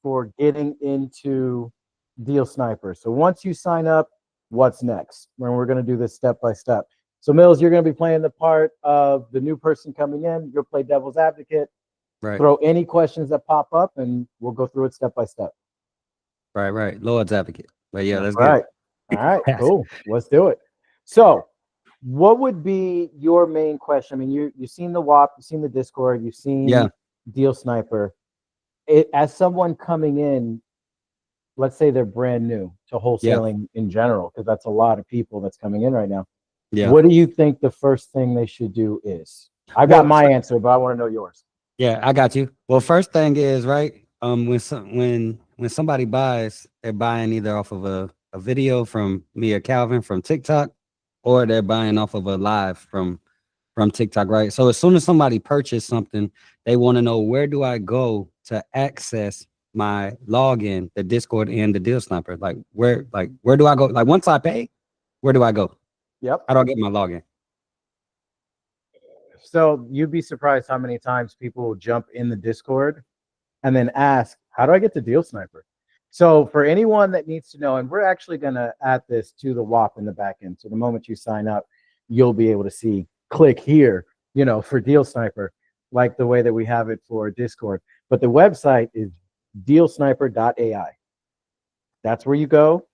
for getting into Deal Sniper. So once you sign up, what's next? When we're going to do this step by step. So Mills, you're going to be playing the part of the new person coming in. You'll play devil's advocate. Right. Throw any questions that pop up, and we'll go through it step by step. Right. Lord's advocate. But yeah, let's Right. get it. All right, cool. Let's do it. So what would be your main question? I mean, you've seen the WAP, you've seen the Discord, you've seen Deal Sniper. As someone coming in, let's say they're brand new to wholesaling in general, because that's a lot of people that's coming in right now. Yeah. What do you think the first thing they should do is? I've got my answer, but I want to know yours. Yeah, I got you. Well, first thing is, right, when somebody buys, they're buying either off of a video from me or Calvin from TikTok, or they're buying off of a live from TikTok, right? So as soon as somebody purchased something, they want to know, where do I go to access my login, the Discord and the Deal Sniper? Like where do I go? Like once I pay, where do I go? Yep. How do I get my login? So you'd be surprised how many times people will jump in the Discord and then ask, how do I get to Deal Sniper? So for anyone that needs to know, and we're actually going to add this to the WAP in the back end. So the moment you sign up, you'll be able to see, click here, for Deal Sniper, like the way that we have it for Discord. But the website is dealsniper.ai. That's where you go.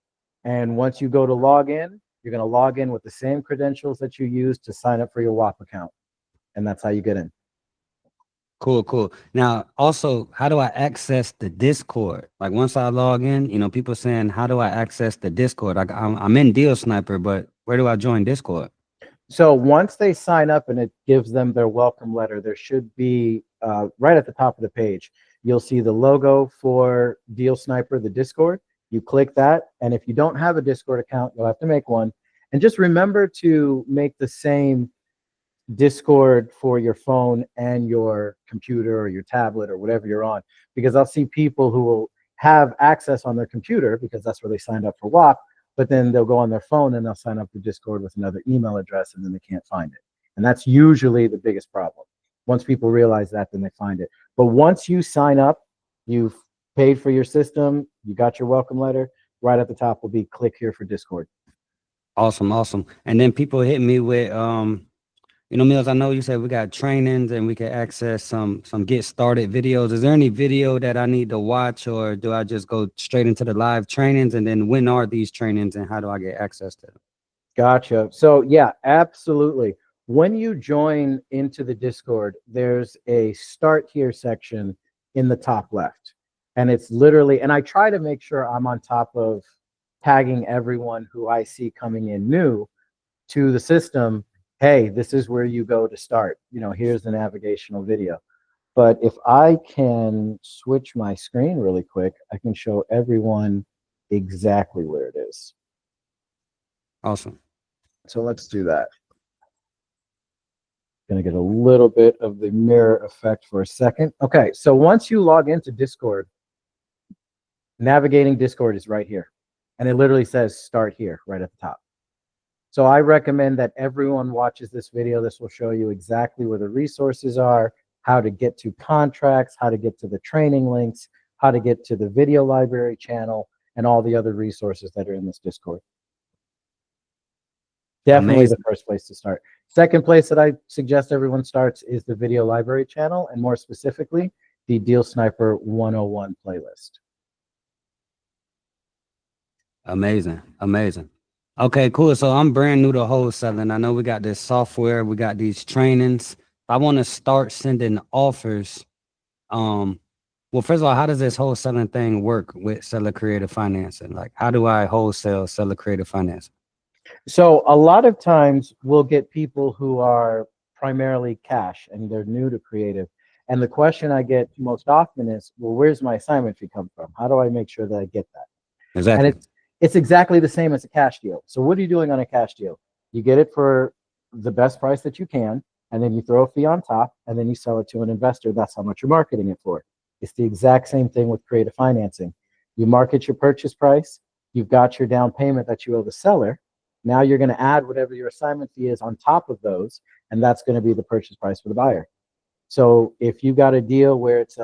And once you go to log in, you're going to log in with the same credentials that you use to sign up for your WAP account. And that's how you get in. Cool. Now, also, how do I access the Discord? Like once I log in, people saying, how do I access the Discord? I'm in Deal Sniper, but where do I join Discord? So once they sign up and it gives them their welcome letter, there should be right at the top of the page, you'll see the logo for Deal Sniper, the Discord. You click that. And if you don't have a Discord account, you'll have to make one. And just remember to make the same Discord for your phone and your computer or your tablet or whatever you're on, because I'll see people who will have access on their computer because that's where they signed up for WAP, but then they'll go on their phone and they'll sign up for Discord with another email address and then they can't find it. And that's usually the biggest problem. Once people realize that, then they find it. But once you sign up, you've paid for your system, you got your welcome letter, right at the top will be click here for Discord. Awesome. And then people hit me with Mills, I know you said we got trainings and we can access some get started videos. Is there any video that I need to watch, or do I just go straight into the live trainings? And then when are these trainings and how do I get access to them? Gotcha. So yeah, absolutely. When you join into the Discord, there's a start here section in the top left. And it's literally, and I try to make sure I'm on top of tagging everyone who I see coming in new to the system. Hey, this is where you go to start. Here's the navigational video. But if I can switch my screen really quick, I can show everyone exactly where it is. Awesome. So let's do that. Going to get a little bit of the mirror effect for a second. Okay, so once you log into Discord, navigating Discord is right here. And it literally says start here right at the top. So I recommend that everyone watches this video. This will show you exactly where the resources are, how to get to contracts, how to get to the training links, how to get to the video library channel, and all the other resources that are in this Discord. Definitely Amazing. The first place to start. Second place that I suggest everyone starts is the video library channel, and more specifically, the Deal Sniper 101 playlist. Amazing. Okay, cool. So I'm brand new to wholesaling. I know we got this software, we got these trainings. I want to start sending offers. Well, first of all, how does this wholesaling thing work with seller creative financing? Like, how do I wholesale seller creative financing? So a lot of times we'll get people who are primarily cash and they're new to creative. And the question I get most often is, well, where's my assignment fee come from? How do I make sure that I get that? Exactly. And it's exactly the same as a cash deal. So what are you doing on a cash deal? You get it for the best price that you can, and then you throw a fee on top, and then you sell it to an investor. That's how much you're marketing it for. It's the exact same thing with creative financing. You market your purchase price. You've got your down payment that you owe the seller. Now you're going to add whatever your assignment fee is on top of those, and that's going to be the purchase price for the buyer. So if you got a deal where it's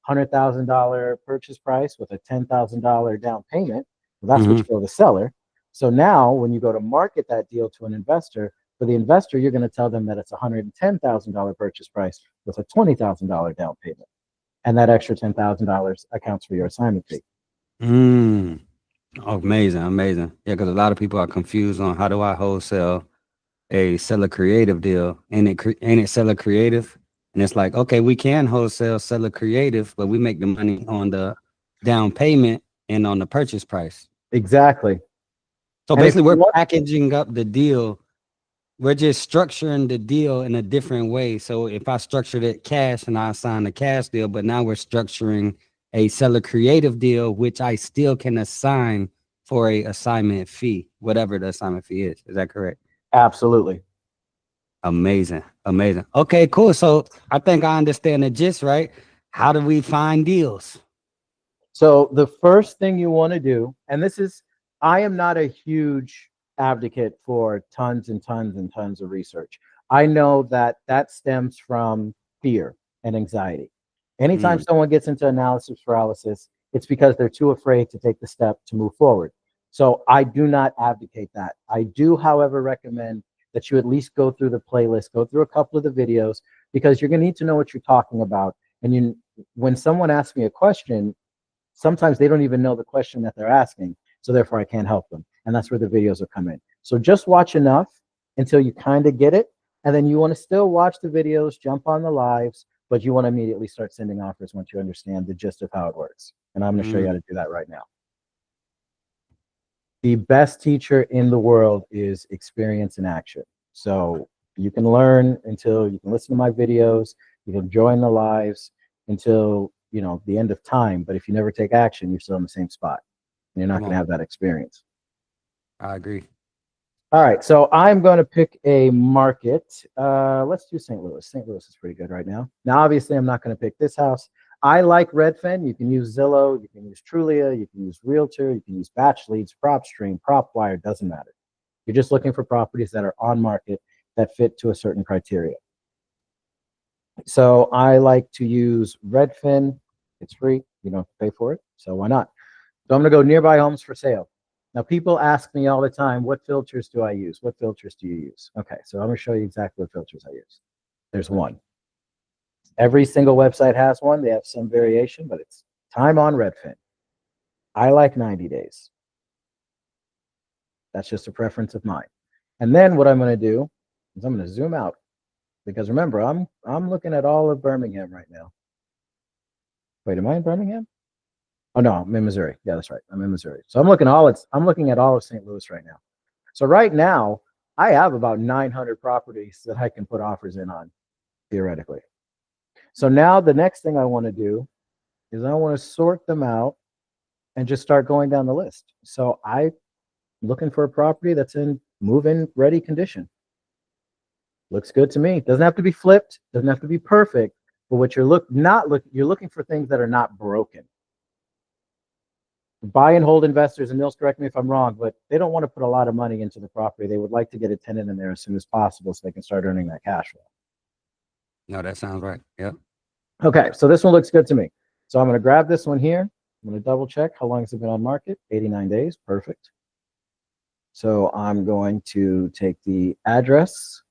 $100,000 purchase price with a $10,000 down payment. Well, that's what Mhm. you owe the seller. So now when you go to market that deal to an investor, for the investor, you're going to tell them that it's a $110,000 purchase price with a $20,000 down payment. And that extra $10,000 accounts for your assignment fee. Mm. Amazing, amazing. Yeah, because a lot of people are confused on how do I wholesale a seller creative deal, and ain't it seller creative, and it's like, okay, we can wholesale seller creative, but we make the money on the down payment and on the purchase price. Exactly. So And if basically, you we're want, packaging up the deal. We're just structuring the deal in a different way. So if I structured it cash and I assign a cash deal, but now we're structuring a seller creative deal, which I still can assign for a assignment fee, whatever the assignment fee is. Is that correct? absolutely. Amazing. Amazing. Okay, cool. So I think I understand the gist, right? How do we find deals? So the first thing you want to do, and this is, I am not a huge advocate for tons and tons and tons of research. I know that that stems from fear and anxiety. Anytime Mm, someone gets into analysis paralysis, it's because they're too afraid to take the step to move forward. So I do not advocate that. I do, however, recommend that you at least go through the playlist, go through a couple of the videos, because you're going to need to know what you're talking about. And when someone asks me a question, sometimes they don't even know the question that they're asking. So therefore I can't help them. And that's where the videos will come in. So just watch enough until you kind of get it. And then you want to still watch the videos, jump on the lives, but you want to immediately start sending offers once you understand the gist of how it works. And I'm going to show you how mm. to do that right now. The best teacher in the world is experience in action. So you can learn until you can listen to my videos, you can join the lives until, the end of time. But if you never take action, you're still in the same spot and you're not Come going to on. have that experience. I agree. All right. So I'm going to pick a market. Let's do St. Louis. St. Louis is pretty good right now. Now, obviously, I'm not going to pick this house. I like Redfin. You can use Zillow. You can use Trulia. You can use Realtor. You can use Batch Leads, PropStream, PropWire. Doesn't matter. You're just looking for properties that are on market that fit to a certain criteria. So I like to use Redfin. It's free. You don't have to pay for it. So why not? So I'm going to go nearby homes for sale. Now, people ask me all the time, what filters do I use? What filters do you use? Okay, so I'm going to show you exactly what filters I use. There's one. Every single website has one. They have some variation, but it's time on Redfin. I like 90 days. That's just a preference of mine. And then what I'm going to do is I'm going to zoom out, because remember, I'm looking at all of Birmingham right now. Wait, am I in Birmingham? Oh no, I'm in Missouri. Yeah, that's right. I'm in Missouri. So I'm looking at all of St. Louis right now. So right now, I have about 900 properties that I can put offers in on, theoretically. So now the next thing I want to do is I want to sort them out and just start going down the list. So I'm looking for a property that's in move-in ready condition. Looks good to me. Doesn't have to be flipped. Doesn't have to be perfect. But what you're looking for things that are not broken. Buy and hold investors, and Nils, correct me if I'm wrong, but they don't want to put a lot of money into the property. They would like to get a tenant in there as soon as possible so they can start earning that cash flow. No, that sounds right. Yep. Okay, so this one looks good to me. So I'm going to grab this one here. I'm going to double check how long has it been on market. 89 days. Perfect. So I'm going to take the address,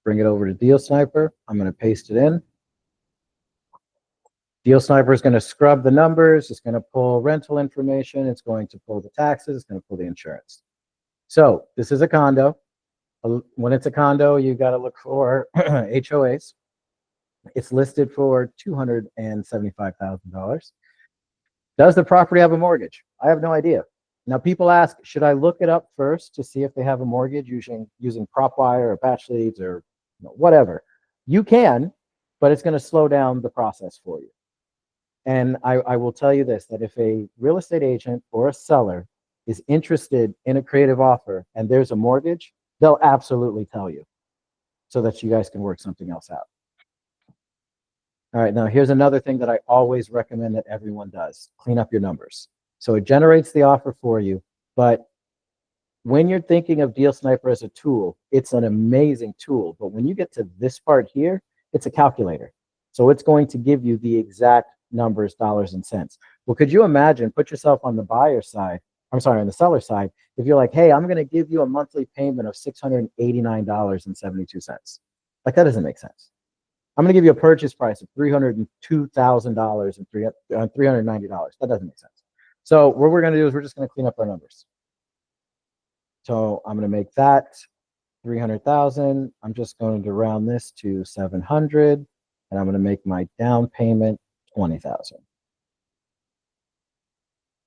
bring it over to Deal Sniper. I'm going to paste it in. Deal Sniper is going to scrub the numbers. It's going to pull rental information. It's going to pull the taxes. It's going to pull the insurance. So this is a condo. When it's a condo, you got to look for HOAs. It's listed for $275,000. Does the property have a mortgage? I have no idea. Now, people ask, should I look it up first to see if they have a mortgage using PropWire or Batch Leads or whatever? You can, but it's going to slow down the process for you. And I will tell you this, that if a real estate agent or a seller is interested in a creative offer and there's a mortgage, they'll absolutely tell you so that you guys can work something else out. All right, now here's another thing that I always recommend that everyone does. Clean up your numbers. So it generates the offer for you, but when you're thinking of Deal Sniper as a tool, it's an amazing tool. But when you get to this part here, it's a calculator. So it's going to give you the exact numbers, dollars and cents. Well, could you imagine, put yourself on the buyer side, I'm sorry, on the seller side, if you're like, hey, I'm going to give you a monthly payment of $689.72. Like, that doesn't make sense. I'm going to give you a purchase price of $302,000 and $390. That doesn't make sense. So what we're going to do is we're just going to clean up our numbers. So I'm going to make that 300,000. I'm just going to round this to 700, and I'm going to make my down payment 20,000.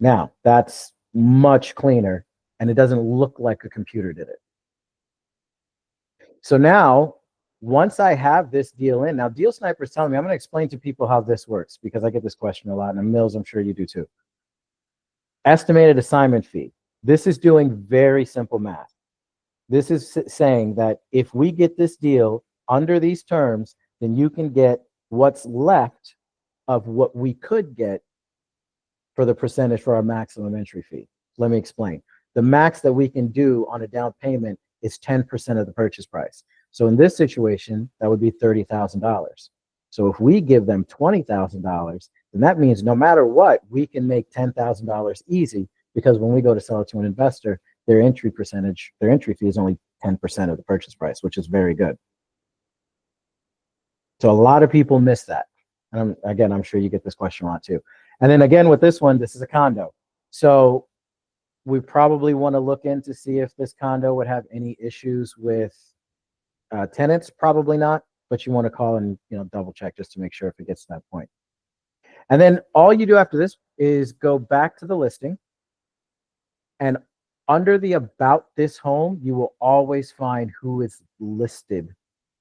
Now that's much cleaner, and it doesn't look like a computer did it. So now, once I have this deal in, now Deal Sniper is telling me, I'm going to explain to people how this works because I get this question a lot, and Mills, I'm sure you do too. Estimated assignment fee. This is doing very simple math. This is saying that if we get this deal under these terms, then you can get what's left of what we could get for the percentage for our maximum entry fee. Let me explain. The max that we can do on a down payment is 10% of the purchase price. So in this situation, that would be $30,000. So if we give them $20,000, then that means no matter what, we can make $10,000 easy, because when we go to sell it to an investor, their entry fee is only 10% of the purchase price, which is very good. So a lot of people miss that. And again, I'm sure you get this question a lot too. And then again, with this one, this is a condo. So we probably want to look in to see if this condo would have any issues with tenants. Probably not, but you want to call and double check just to make sure if it gets to that point. And then all you do after this is go back to the listing, and under the about this home, you will always find who is listed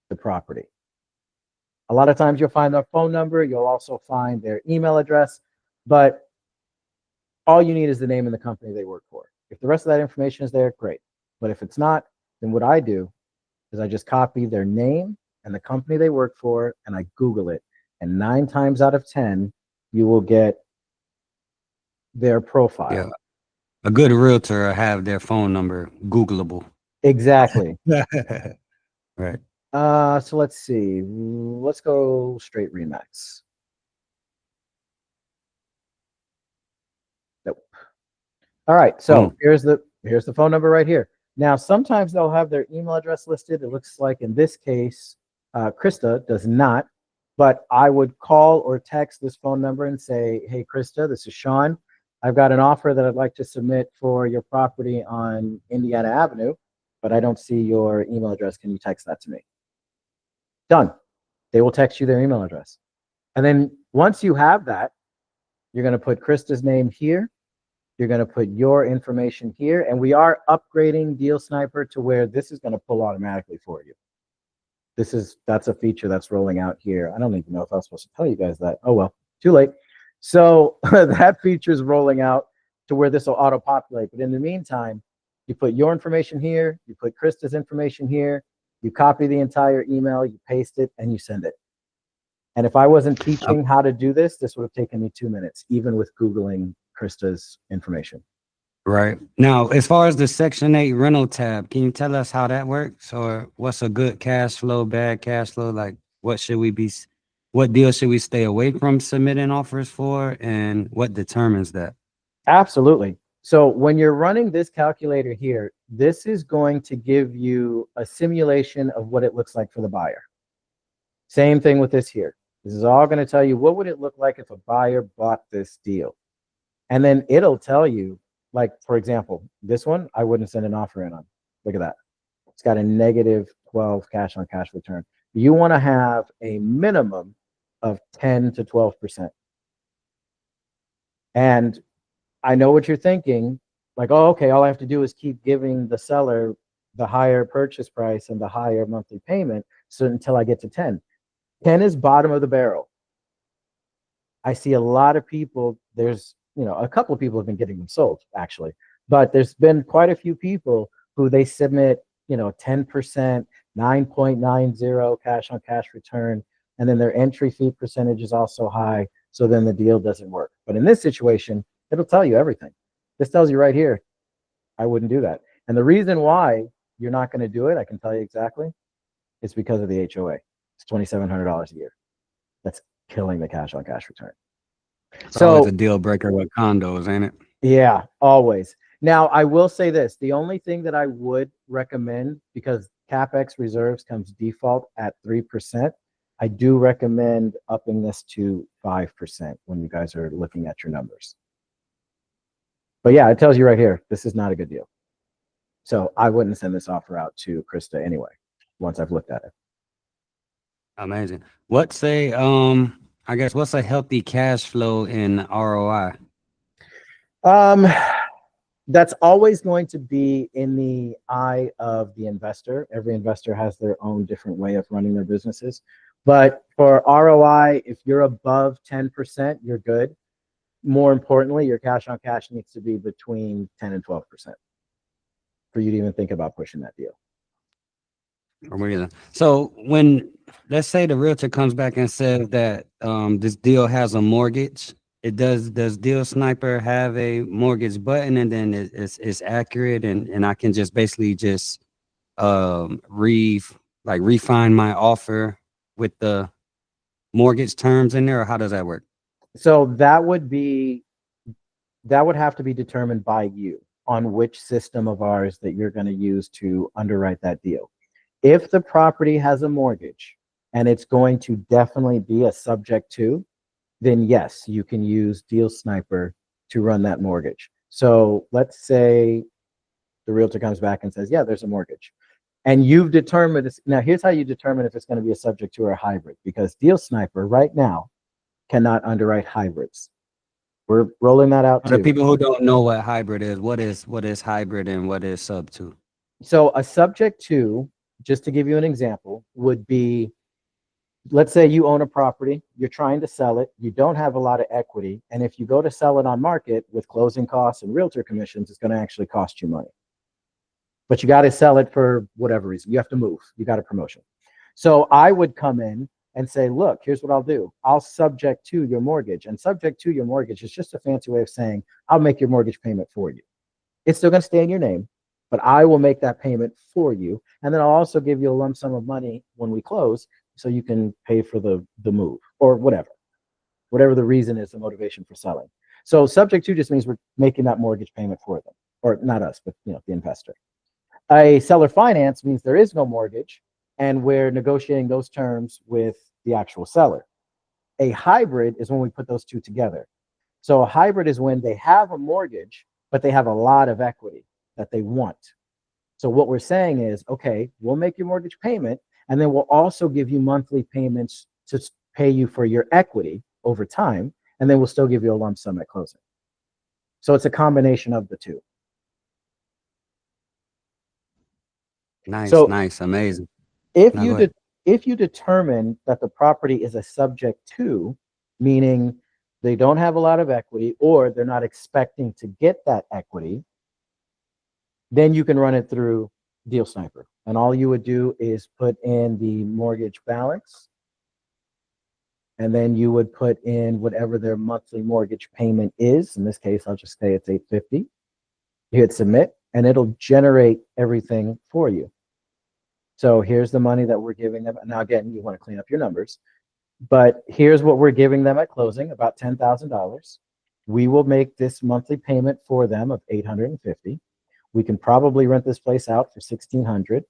the property. A lot of times you'll find their phone number. You'll also find their email address, but all you need is the name and the company they work for. If the rest of that information is there, great. But if it's not, then what I do is I just copy their name and the company they work for, and I Google it. And 9 times out of 10, you will get their profile. Yeah. A good realtor have their phone number Googleable. Exactly. Right. So let's see. Let's go straight Remax. Nope. All right. So here's the phone number right here. Now, sometimes they'll have their email address listed. It looks like in this case, Krista does not, but I would call or text this phone number and say, hey, Krista, this is Sean. I've got an offer that I'd like to submit for your property on Indiana Avenue, but I don't see your email address. Can you text that to me? Done. They will text you their email address. And then once you have that, you're going to put Krista's name here. You're going to put your information here. And we are upgrading Deal Sniper to where this is going to pull automatically for you. That's a feature that's rolling out here. I don't even know if I was supposed to tell you guys that. Oh, well, too late. So that feature is rolling out to where this will auto-populate. But in the meantime, you put your information here, you put Krista's information here, you copy the entire email, you paste it, and you send it. And if I wasn't teaching how to do this, this would have taken me 2 minutes, even with Googling Krista's information. Right. Now, as far as the Section 8 rental tab, can you tell us how that works? Or what's a good cash flow, bad cash flow? Like, what deal should we stay away from submitting offers for, and what determines that? Absolutely. So when you're running this calculator here, this is going to give you a simulation of what it looks like for the buyer. Same thing with this here. This is all going to tell you what would it look like if a buyer bought this deal. And then it'll tell you, like, for example, this one, I wouldn't send an offer in on. Look at that. It's got a -12 cash on cash return. You want to have a minimum of 10 to 12%. And I know what you're thinking, like, oh, okay, all I have to do is keep giving the seller the higher purchase price and the higher monthly payment so until I get to 10. 10 is bottom of the barrel. I see a lot of people, there's, a couple of people have been getting them sold actually, but there's been quite a few people who they submit, 10%, 9.90 cash on cash return, and then their entry fee percentage is also high. So then the deal doesn't work. But in this situation, it'll tell you everything. This tells you right here, I wouldn't do that. And the reason why you're not going to do it, I can tell you exactly, it's because of the HOA. It's $2,700 a year. That's killing the cash on cash return. It's always a So deal breaker with condos, ain't it? yeah, always. Now, I will say this, the only thing that I would recommend, because CapEx reserves comes default at 3%, I do recommend upping this to 5% when you guys are looking at your numbers. But yeah, it tells you right here, this is not a good deal. So I wouldn't send this offer out to Krista anyway, once I've looked at it. Amazing. I guess what's a healthy cash flow in ROI? Um, that's always going to be in the eye of the investor. Every investor has their own different way of running their businesses. But for ROI, if you're above 10%, you're good. More importantly, your cash on cash needs to be between 10 and 12% for you to even think about pushing that deal. So when, let's say the realtor comes back and says that this deal has a mortgage, does Deal Sniper have a mortgage button, and then it's accurate, and I can just basically just um re refine my offer with the mortgage terms in there, or how does that work? So that would have to be determined by you on which system of ours that you're going to use to underwrite that deal. If the property has a mortgage and it's going to definitely be a subject to, then yes, you can use Deal Sniper to run that mortgage. So let's say the realtor comes back and says, yeah, there's a mortgage. And you've determined, now here's how you determine if it's going to be a subject to or a hybrid, because Deal Sniper right now cannot underwrite hybrids. We're rolling that out For the too. people who don't know what hybrid is, what is hybrid and what is sub to? So a subject to, just to give you an example, would be, let's say you own a property, you're trying to sell it, you don't have a lot of equity, and if you go to sell it on market with closing costs and realtor commissions, it's going to actually cost you money. But you got to sell it for whatever reason. You have to move. You got a promotion. So I would come in and say, look, here's what I'll do. I'll subject to your mortgage. And subject to your mortgage is just a fancy way of saying I'll make your mortgage payment for you. It's still going to stay in your name, but I will make that payment for you. And then I'll also give you a lump sum of money when we close so you can pay for the move or whatever the reason is, the motivation for selling. So subject to just means we're making that mortgage payment for them, or not us, but the investor. A seller finance means there is no mortgage and we're negotiating those terms with the actual seller. A hybrid is when we put those two together. So a hybrid is when they have a mortgage, but they have a lot of equity that they want. So what we're saying is, okay, we'll make your mortgage payment, and then we'll also give you monthly payments to pay you for your equity over time, and then we'll still give you a lump sum at closing. So it's a combination of the two. Nice, So nice, amazing. if Now you go ahead. if you determine that the property is a subject to, meaning they don't have a lot of equity or they're not expecting to get that equity, then you can run it through Deal Sniper. And all you would do is put in the mortgage balance, and then you would put in whatever their monthly mortgage payment is. In this case, I'll just say it's $850. You hit submit, and it'll generate everything for you. So here's the money that we're giving them. Now, again, you want to clean up your numbers, but here's what we're giving them at closing, about $10,000. We will make this monthly payment for them of $850. We can probably rent this place out for $1,600,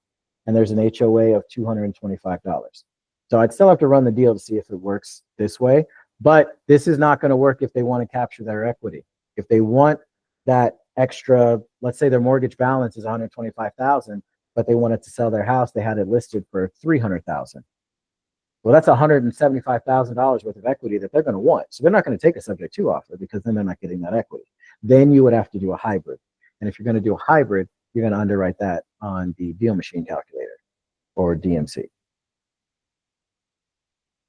and there's an HOA of $225. So I'd still have to run the deal to see if it works this way, but this is not going to work if they want to capture their equity. If they want that extra, let's say their mortgage balance is $125,000, but they wanted to sell their house, they had it listed for $300,000. Well, that's $175,000 worth of equity that they're going to want. So they're not going to take a subject to offer because then they're not getting that equity. Then you would have to do a hybrid. And if you're going to do a hybrid, you're going to underwrite that on the deal machine calculator or DMC.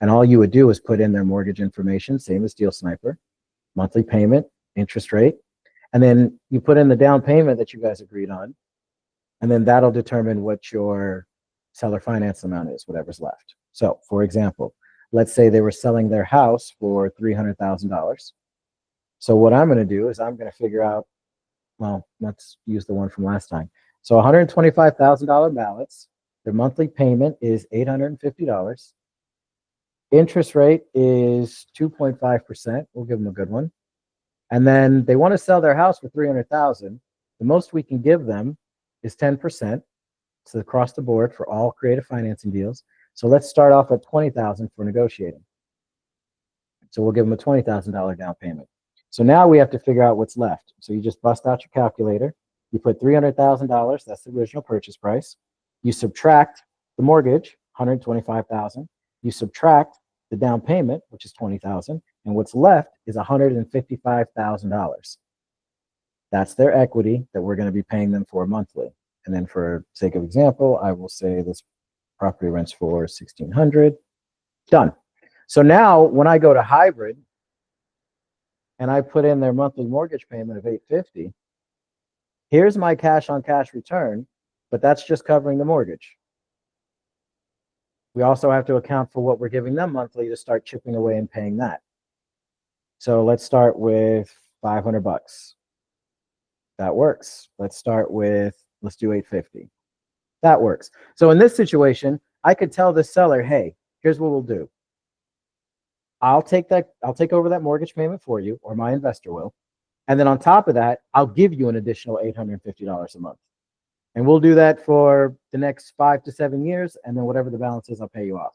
And all you would do is put in their mortgage information, same as Deal Sniper, monthly payment, interest rate, and then you put in the down payment that you guys agreed on, and then that'll determine what your seller finance amount is, whatever's left. So, for example, let's say they were selling their house for $300,000. So what I'm going to do is I'm going to figure out, well, let's use the one from last time. So $125,000 balance. Their monthly payment is $850. Interest rate is 2.5%. We'll give them a good one. And then they want to sell their house for 300,000. The most we can give them is 10%. So across the board for all creative financing deals. So let's start off at 20,000 for negotiating. So we'll give them a $20,000 down payment. So now we have to figure out what's left. So you just bust out your calculator. You put $300,000. That's the original purchase price. You subtract the mortgage, 125,000. You subtract the down payment, which is 20,000, and what's left is $155,000. That's their equity that we're going to be paying them for monthly. And then for sake of example, I will say this property rents for 1,600. Done. So now when I go to hybrid and I put in their monthly mortgage payment of 850, here's my cash on cash return, but that's just covering the mortgage. We also have to account for what we're giving them monthly to start chipping away and paying that. So let's start with 500 bucks. That works. Let's start with, let's do 850. That works. So in this situation, I could tell the seller, hey, here's what we'll do. I'll take over that mortgage payment for you, or my investor will. And then on top of that, I'll give you an additional $850 a month. And we'll do that for the next 5 to 7 years. And then whatever the balance is, I'll pay you off.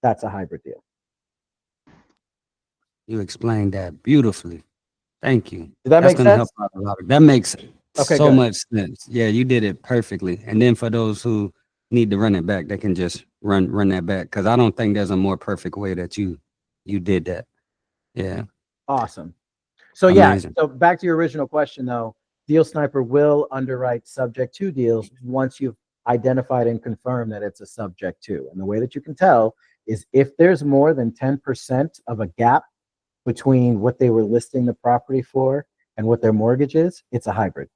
That's a hybrid deal. You explained that beautifully. Thank you. Did that make That's gonna help sense? out a lot. That makes Okay, so good. much sense. Yeah, you did it perfectly. And then for those who need to run it back, they can just run that back. Cause I don't think there's a more perfect way that you did that. Yeah. Awesome. So yeah, Amazing. so back to your original question though, Deal Sniper will underwrite subject to deals once you've identified and confirmed that it's a subject to. And the way that you can tell is if there's more than 10% of a gap between what they were listing the property for and what their mortgage is, it's a hybrid.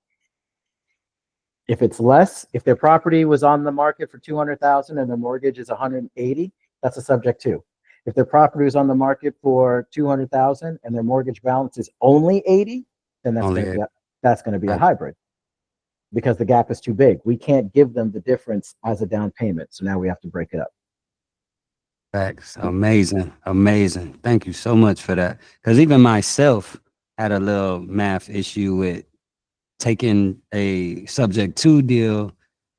If it's less, if their property was on the market for 200,000 and their mortgage is 180, that's a subject to. If their property is on the market for 200,000 and their mortgage balance is only 80, then that's going to be a hybrid because the gap is too big. We can't give them the difference as a down payment. So now we have to break it up. Facts. Amazing. Amazing. Thank you so much for that. Because even myself had a little math issue with taking a subject to deal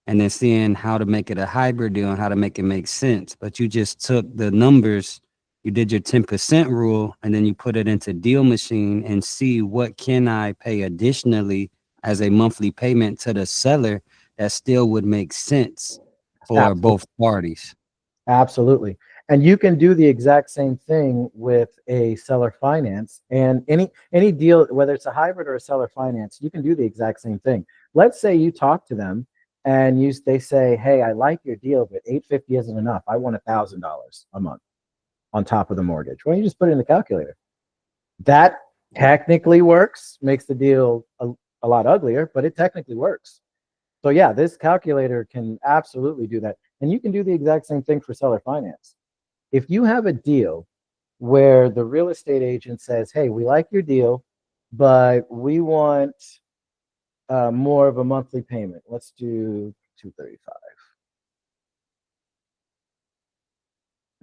and then seeing how to make it a hybrid deal and how to make it make sense. But you just took the numbers, you did your 10% rule, and then you put it into Deal Machine and see what can I pay additionally as a monthly payment to the seller that still would make sense for both parties. Absolutely. And you can do the exact same thing with a seller finance and any deal, whether it's a hybrid or a seller finance, you can do the exact same thing. Let's say you talk to them and they say, hey, I like your deal, but 850 isn't enough. I want $1,000 a month on top of the mortgage. Well, you just put it in the calculator. That technically works, makes the deal a lot uglier, but it technically works. So yeah, this calculator can absolutely do that. And you can do the exact same thing for seller finance. If you have a deal where the real estate agent says, hey, we like your deal, but we want more of a monthly payment. Let's do 235.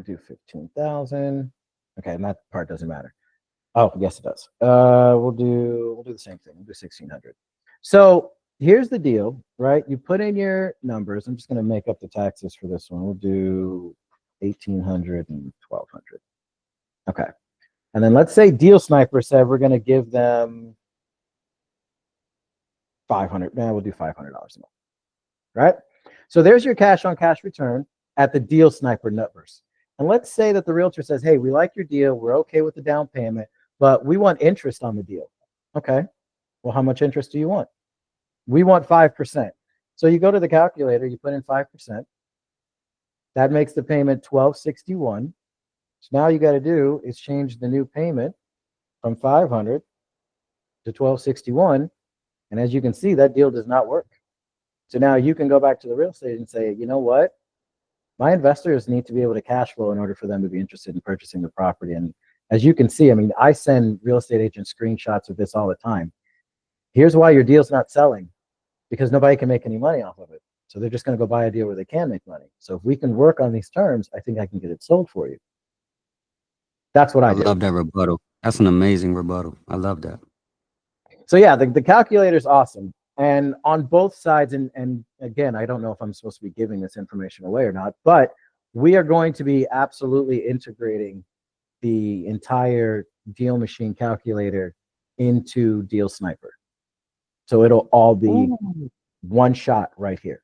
Do 15,000. Okay, and that part doesn't matter. Oh, yes, it does. We'll do the same thing. We'll do 1,600. So here's the deal, right? You put in your numbers. I'm just going to make up the taxes for this one. We'll do 1,800 and 1,200. Okay. And then let's say Deal Sniper said we're going to give them 500. Man, we'll do $500 a month, right? So there's your cash on cash return at the Deal Sniper numbers. And let's say that the realtor says, hey, we like your deal. We're okay with the down payment, but we want interest on the deal. Okay. Well, how much interest do you want? We want 5%. So you go to the calculator, you put in 5%. That makes the payment $1,261. So now you got to do is change the new payment from 500 to 1,261. And as you can see, that deal does not work. So now you can go back to the real estate and say, you know what? My investors need to be able to cash flow in order for them to be interested in purchasing the property. And as you can see, I mean, I send real estate agents screenshots of this all the time. Here's why your deal's not selling, because nobody can make any money off of it. So they're just going to go buy a deal where they can make money. So if we can work on these terms, I think I can get it sold for you. That's what I I do. love that rebuttal. That's an amazing rebuttal. I love that. So yeah, the calculator is awesome. And on both sides, and again, I don't know if I'm supposed to be giving this information away or not, but we are going to be absolutely integrating the entire Deal Machine calculator into Deal Sniper. So it'll all be Ooh. one shot right here.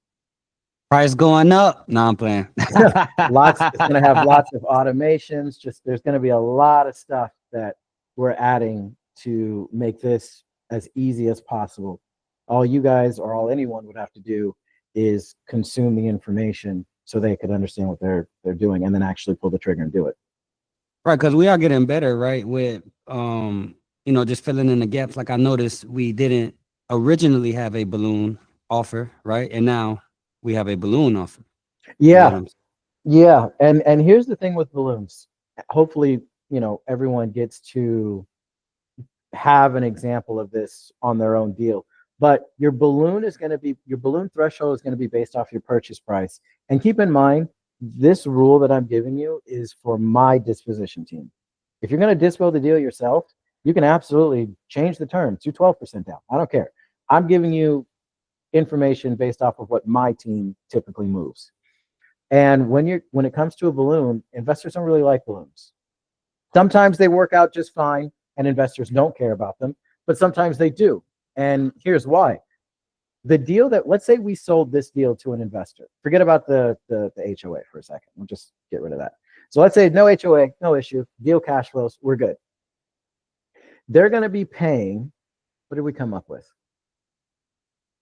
Price going up. No, I'm playing. It's going to have lots of automations. Just there's going to be a lot of stuff that we're adding to make this as easy as possible. All you guys or all anyone would have to do is consume the information so they could understand what they're doing and then actually pull the trigger and do it. Right, because we are getting better, right? With just filling in the gaps. Like I noticed we didn't originally have a balloon offer, right? And now we have a balloon offer. You get what Yeah, I'm saying? yeah. And here's the thing with balloons. Hopefully, everyone gets to have an example of this on their own deal. But your balloon threshold is going to be based off your purchase price. And keep in mind, this rule that I'm giving you is for my disposition team. If you're going to dispo the deal yourself, you can absolutely change the terms, do 12% down. I don't care. I'm giving you information based off of what my team typically moves. And when it comes to a balloon, investors don't really like balloons. Sometimes they work out just fine and investors don't care about them, but sometimes they do. And here's why. The deal that, let's say we sold this deal to an investor. Forget about the HOA for a second. We'll just get rid of that. So let's say no HOA, no issue, deal cash flows, we're good. They're going to be paying, what did we come up with?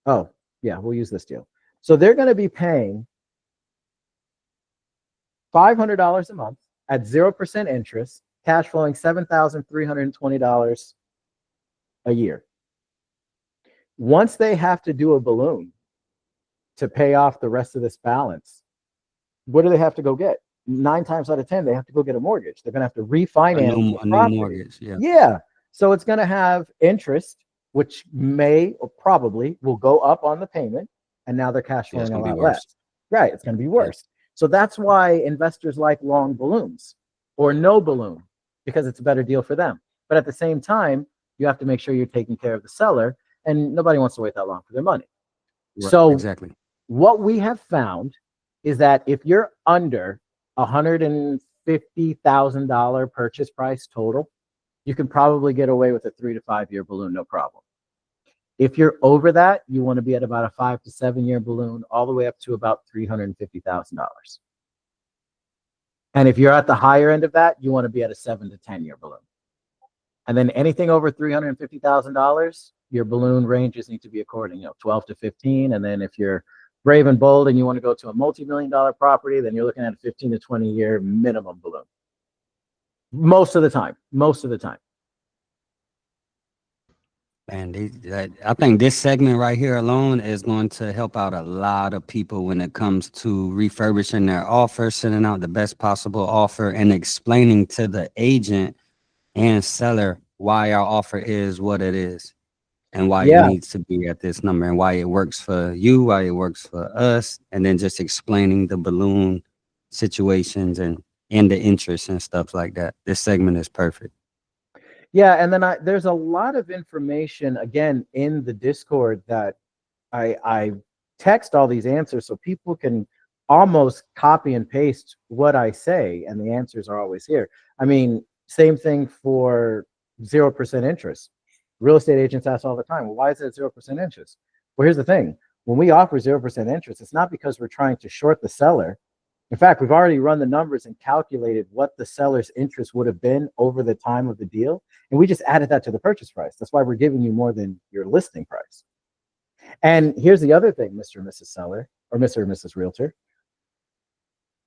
Oh, yeah, we'll use this deal. So they're going to be paying $500 a month at 0% interest, cash flowing $7,320 a year. Once they have to do a balloon to pay off the rest of this balance, what do they have to go get? 9 times out of 10, they have to go get a mortgage. They're going to have to refinance a new mortgage. Yeah. Yeah. So it's going to have interest, which may or probably will go up on the payment. And now they're cash flowing a lot less. Right. It's going to be worse. Yeah. So that's why investors like long balloons or no balloon, because it's a better deal for them. But at the same time, you have to make sure you're taking care of the seller, and nobody wants to wait that long for their money. Right, so exactly what we have found is that if you're under $150,000 purchase price total, you can probably get away with a 3 to 5 year balloon, no problem. If you're over that, you want to be at about a 5 to 7 year balloon, all the way up to about $350,000. And if you're at the higher end of that, you want to be at a 7 to 10 year balloon. And then anything over $350,000, your balloon ranges need to be according, 12 to 15. And then if you're brave and bold and you want to go to a multi-million-dollar property, then you're looking at a 15 to 20 year minimum balloon. Most of the time. And I think this segment right here alone is going to help out a lot of people when it comes to refurbishing their offer, sending out the best possible offer, and explaining to the agent and seller why our offer is what it is and why it needs to be at this number and why it works for you, why it works for us, and then just explaining the balloon situations and the interest and stuff like that. This segment is perfect. Yeah, and then there's a lot of information again in the Discord that I text all these answers so people can almost copy and paste what I say, and the answers are always here. I mean, same thing for 0% interest. Real estate agents ask all the time, well, why is it 0% interest? Well, here's the thing. When we offer 0% interest, it's not because we're trying to short the seller. In fact, we've already run the numbers and calculated what the seller's interest would have been over the time of the deal. And we just added that to the purchase price. That's why we're giving you more than your listing price. And here's the other thing, Mr. and Mrs. Seller, or Mr. and Mrs. Realtor.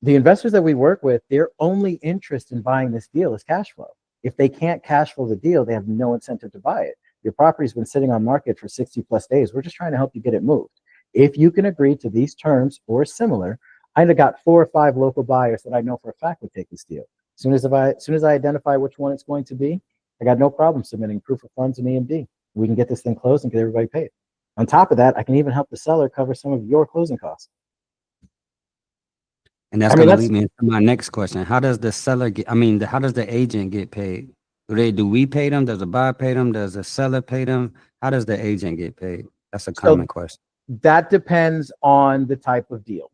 The investors that we work with, their only interest in buying this deal is cash flow. If they can't cash flow the deal, they have no incentive to buy it. Your property's been sitting on market for 60 plus days. We're just trying to help you get it moved. If you can agree to these terms or similar, I got 4 or 5 local buyers that I know for a fact would take this deal. As soon as I identify which one it's going to be, I got no problem submitting proof of funds and EMD. We can get this thing closed and get everybody paid. On top of that, I can even help the seller cover some of your closing costs. And that's I mean, gonna that's lead me into my next question. How does the seller get, I mean, how does the agent get paid? Do we pay them? Does the buyer pay them? Does the seller pay them? How does the agent get paid? That's a common so question. that depends on the type of deal.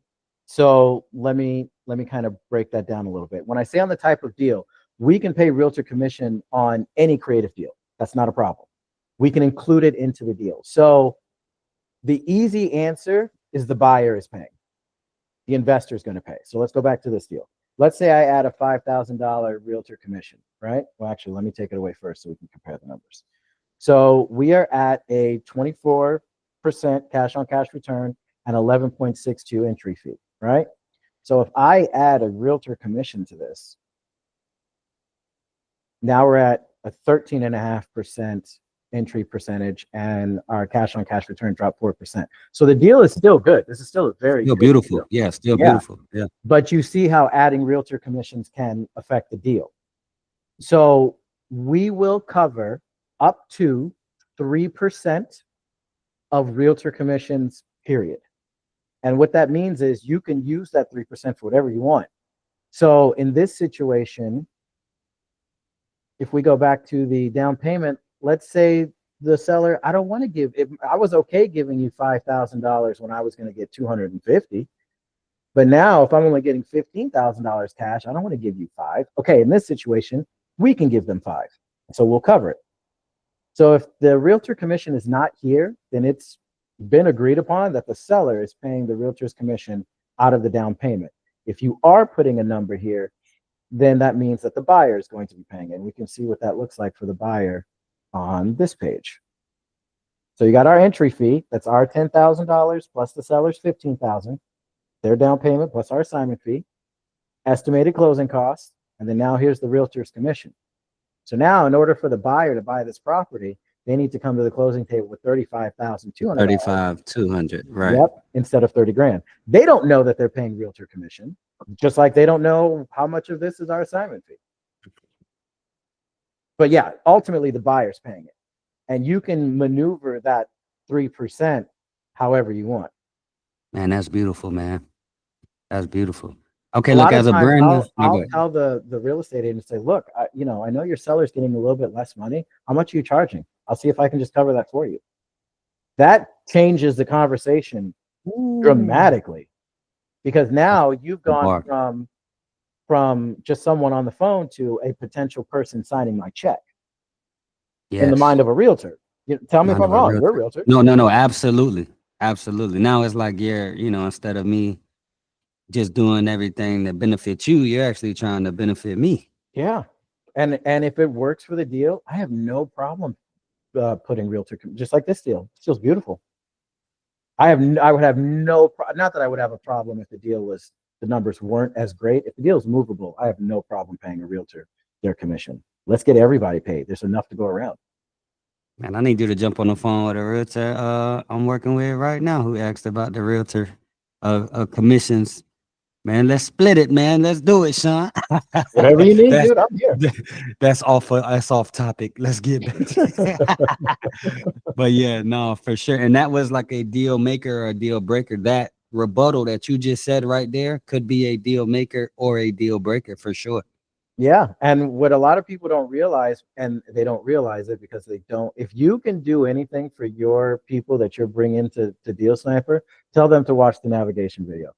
So let me kind of break that down a little bit. When I say on the type of deal, we can pay realtor commission on any creative deal. That's not a problem. We can include it into the deal. So the easy answer is the buyer is paying. The investor is going to pay. So let's go back to this deal. Let's say I add a $5,000 realtor commission, right? Well, actually, let me take it away first so we can compare the numbers. So we are at a 24% cash on cash return and 11.62 entry fee, right? So if I add a realtor commission to this, now we're at a 13.5% entry percentage, and our cash on cash return dropped 4%. So the deal is still good. This is still a very Still good beautiful. deal. Yeah, still Yeah. beautiful. Yeah. But you see how adding realtor commissions can affect the deal. So we will cover up to 3% of realtor commissions, period. And what that means is you can use that 3% for whatever you want. So in this situation, if we go back to the down payment, let's say the seller, I don't want to give, if I was okay giving you $5,000 when I was going to get 250, but now if I'm only getting $15,000 cash, I don't want to give you five. Okay, in this situation, we can give them five. So we'll cover it. So if the realtor commission is not here, then it's been agreed upon that the seller is paying the realtor's commission out of the down payment. If you are putting a number here, then that means that the buyer is going to be paying it. And we can see what that looks like for the buyer on this page. So you got our entry fee. That's our $10,000 plus the seller's $15,000, their down payment plus our assignment fee, estimated closing costs, and then now here's the realtor's commission. So now, in order for the buyer to buy this property, they need to come to the closing table with $35,200. 35,200. Right. Yep, instead of 30 grand. They don't know that they're paying realtor commission, just like they don't know how much of this is our assignment fee. But yeah, ultimately the buyer's paying it. And you can maneuver that 3% however you want. Man, that's beautiful, man. That's beautiful. Okay, A look, lot as of a times brand new, I'll tell the real estate agent, say, look, I know your seller's getting a little bit less money. How much are you charging? I'll see if I can just cover that for you. That changes the conversation dramatically, because now you've gone from just someone on the phone to a potential person signing my check. Yes. In the mind of a realtor. Tell me if I'm wrong. You're a realtor. No, absolutely. Absolutely. Now it's like instead of me just doing everything that benefits you, you're actually trying to benefit me. Yeah. And if it works for the deal, I have no problem putting realtor, just like this deal. This deal's beautiful. I would have not that I would have a problem if the numbers weren't as great. If the deal is movable, I have no problem paying a realtor their commission. Let's get everybody paid. There's enough to go around. Man, I need you to jump on the phone with a realtor I'm working with right now who asked about the realtor commissions. Man, let's split it, man. Let's do it, Sean. Whatever you need, dude, I'm here. That's off topic. Let's get back. But yeah, no, for sure. And that was like a deal maker or a deal breaker. That rebuttal that you just said right there could be a deal maker or a deal breaker for sure. Yeah. And what a lot of people don't realize, and they don't realize it because they don't, if you can do anything for your people that you're bringing to Deal Sniper, tell them to watch the navigation video.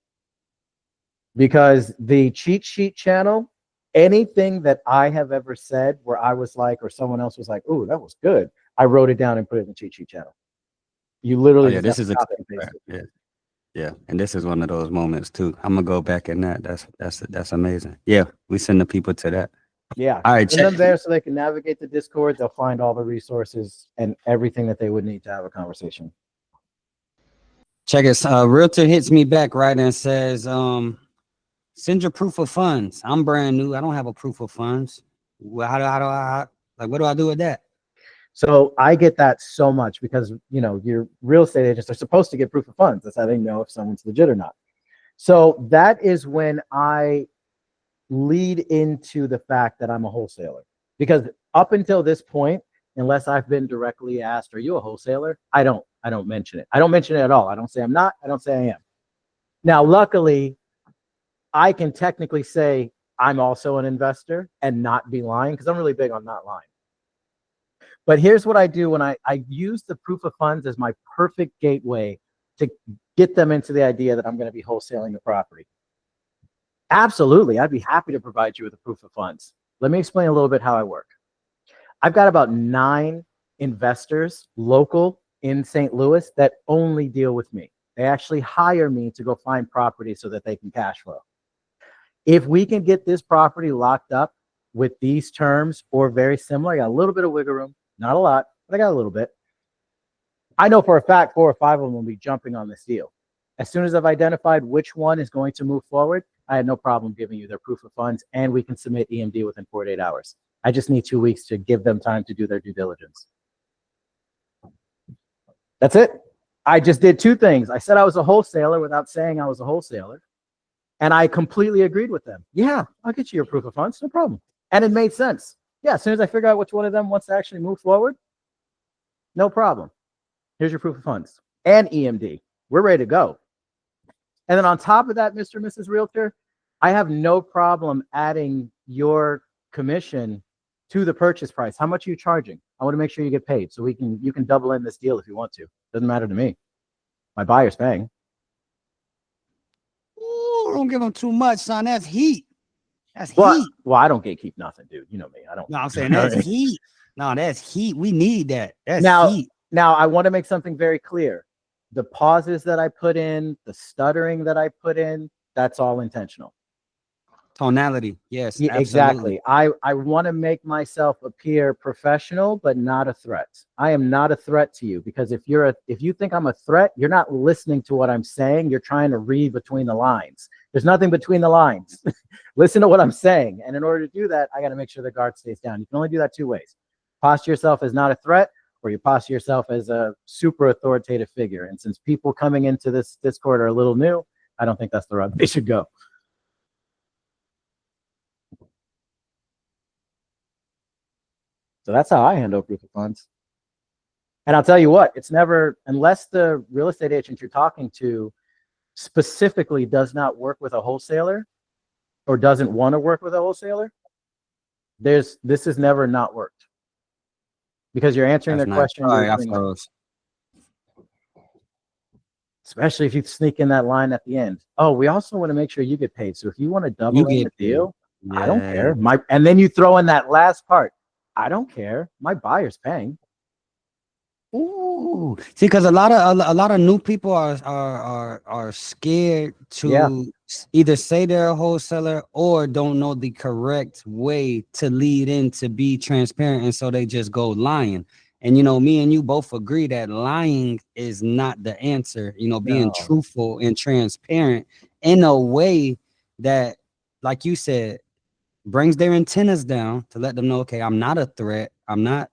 Because the cheat sheet channel, anything that I have ever said where I was like, or someone else was like, "Ooh, that was good," I wrote it down and put it in the cheat sheet channel. You literally this is copy and paste it. Yeah, and this is one of those moments too. I'm gonna go back in that. That's amazing. Yeah, we send the people to that. Yeah. All right, Send them there so they can navigate the Discord. They'll find all the resources and everything that they would need to have a conversation. Check it. Realtor hits me back right and says, send your proof of funds. I'm brand new. I don't have a proof of funds. How do I what do I do with that? So I get that so much because, your real estate agents are supposed to get proof of funds. That's how they know if someone's legit or not. So that is when I lead into the fact that I'm a wholesaler, because up until this point, unless I've been directly asked, "Are you a wholesaler?" I don't mention it. I don't mention it at all. I don't say I'm not. I don't say I am. Now, luckily, I can technically say I'm also an investor and not be lying, because I'm really big on not lying. But here's what I do when I use the proof of funds as my perfect gateway to get them into the idea that I'm going to be wholesaling the property. Absolutely. I'd be happy to provide you with a proof of funds. Let me explain a little bit how I work. I've got about 9 investors local in St. Louis that only deal with me. They actually hire me to go find property so that they can cash flow. If we can get this property locked up with these terms or very similar, I got a little bit of wiggle room, not a lot, but I got a little bit. I know for a fact 4 or 5 of them will be jumping on this deal. As soon as I've identified which one is going to move forward, I had no problem giving you their proof of funds, and we can submit EMD within 48 hours. I just need 2 weeks to give them time to do their due diligence. That's it. I just did 2 things. I said I was a wholesaler without saying I was a wholesaler. And I completely agreed with them. Yeah, I'll get you your proof of funds, no problem. And it made sense. Yeah, as soon as I figure out which one of them wants to actually move forward, no problem. Here's your proof of funds and EMD. We're ready to go. And then on top of that, Mr. and Mrs. Realtor, I have no problem adding your commission to the purchase price. How much are you charging? I want to make sure you get paid, so you can double in this deal if you want to. Doesn't matter to me. My buyer's paying. Ooh, don't give them too much, son. That's heat. That's Well, heat. I don't gatekeep nothing, dude. You know me. I don't. No, I'm saying that's heat. No, that's heat. We need that. That's heat. Now, I want to make something very clear. The pauses that I put in, the stuttering that I put in, that's all intentional. Tonality. Yes, Yeah, exactly. I want to make myself appear professional, but not a threat. I am not a threat to you, because if you think I'm a threat, you're not listening to what I'm saying. You're trying to read between the lines. There's nothing between the lines. Listen to what I'm saying. And in order to do that, I got to make sure the guard stays down. You can only do that 2 ways. Posture yourself as not a threat, or you posture yourself as a super authoritative figure. And since people coming into this Discord are a little new, I don't think that's the route they should go. So that's how I handle proof of funds. And I'll tell you what, it's never, unless the real estate agent you're talking to specifically does not work with a wholesaler or doesn't want to work with a wholesaler, this has never not worked, because you're answering their question. Especially if you sneak in that line at the end. Oh, we also want to make sure you get paid. So if you want to double in the deal, I don't care. And then you throw in that last part. I don't care. My buyer's paying. Ooh, see, because a lot of new people are scared to either say they're a wholesaler or don't know the correct way to lead in to be transparent, and so they just go lying. And me and you both agree that lying is not the answer. Being truthful and transparent in a way that, like you said, brings their antennas down to let them know, okay, I'm not a threat. I'm not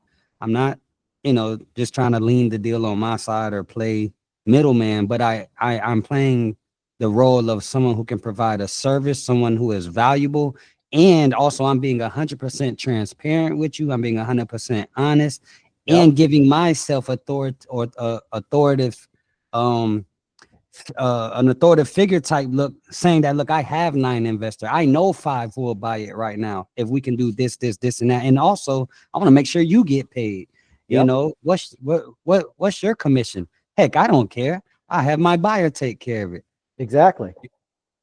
just trying to lean the deal on my side or play middleman, but I'm playing the role of someone who can provide a service, someone who is valuable. And also I'm being 100% transparent with you. I'm being 100% honest and giving myself an authoritative figure type look, saying that, look, I have 9 investors. I know 5 who will buy it right now if we can do this, and that. And also, I want to make sure you get paid. What's your commission? Heck, I don't care. I have my buyer take care of it. Exactly.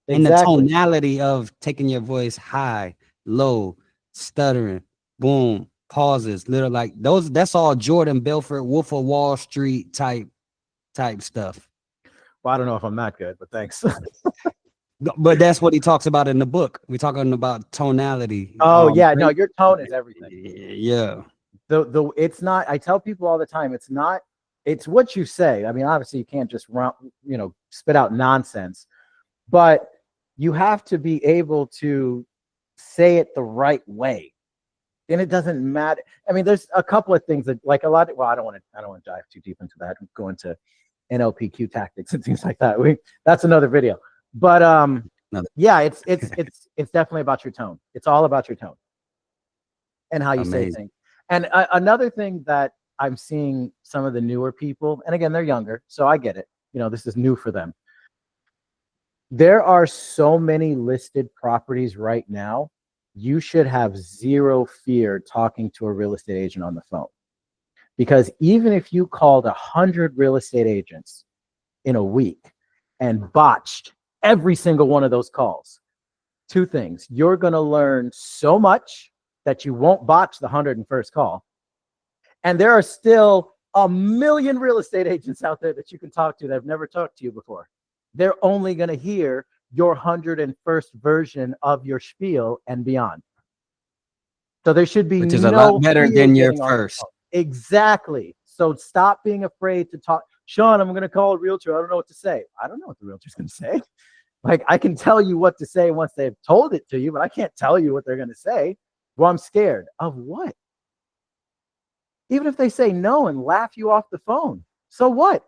And the tonality of taking your voice high, low, stuttering, boom, pauses, little like those. That's all Jordan Belfort, Wolf of Wall Street type stuff. Well, I don't know if I'm that good, but thanks. But that's what he talks about in the book. We're talking about tonality. Oh, yeah. No, your tone is everything. Yeah. It's not, I tell people all the time, it's what you say. I mean, obviously you can't just spit out nonsense, but you have to be able to say it the right way. And it doesn't matter. I mean, there's a couple of things that, like, I don't want to dive too deep into that and go into NLPQ tactics and things like that. That's another video. But yeah, it's definitely about your tone. It's all about your tone and how you say things. And another thing that I'm seeing some of the newer people, and again, they're younger, so I get it. This is new for them. There are so many listed properties right now. You should have zero fear talking to a real estate agent on the phone. Because even if you called 100 real estate agents in a week and botched every single one of those calls, two things: you're going to learn so much that you won't botch the 101st call. And there are still a million real estate agents out there that you can talk to that have never talked to you before. They're only going to hear your 101st version of your spiel and beyond. So there should be Which is a lot no better fear than your getting on the first. phone. Exactly. So stop being afraid to talk. Sean, I'm going to call a realtor. I don't know what to say. I don't know what the realtor's going to say. Like, I can tell you what to say once they've told it to you, but I can't tell you what they're going to say. Well, I'm scared of what? Even if they say no and laugh you off the phone, so what?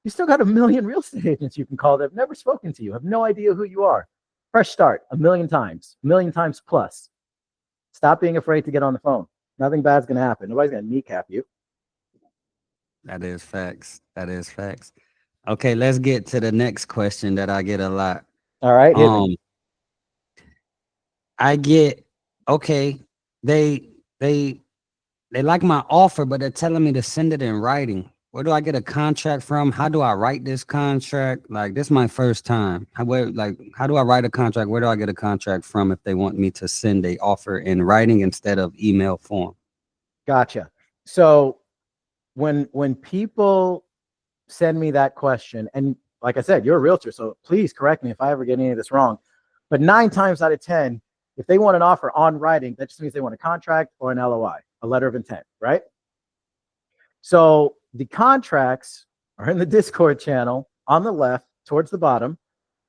You still got a million real estate agents you can call that have never spoken to you, have no idea who you are. Fresh start, a million times plus. Stop being afraid to get on the phone. Nothing bad's going to happen. Nobody's going to kneecap you. That is facts. That is facts. Okay, let's get to the next question that I get a lot. All right, hit me. I get, okay, they they like my offer, but they're telling me to send it in writing. Where do I get a contract from? How do I write this contract? Like, this is my first time. How do I write a contract? Where do I get a contract from if they want me to send a offer in writing instead of email form? Gotcha. So when people send me that question, and like I said, you're a realtor, so please correct me if I ever get any of this wrong. But 9 times out of 10, if they want an offer on writing, that just means they want a contract or an LOI, a letter of intent, right? So the contracts are in the Discord channel on the left towards the bottom.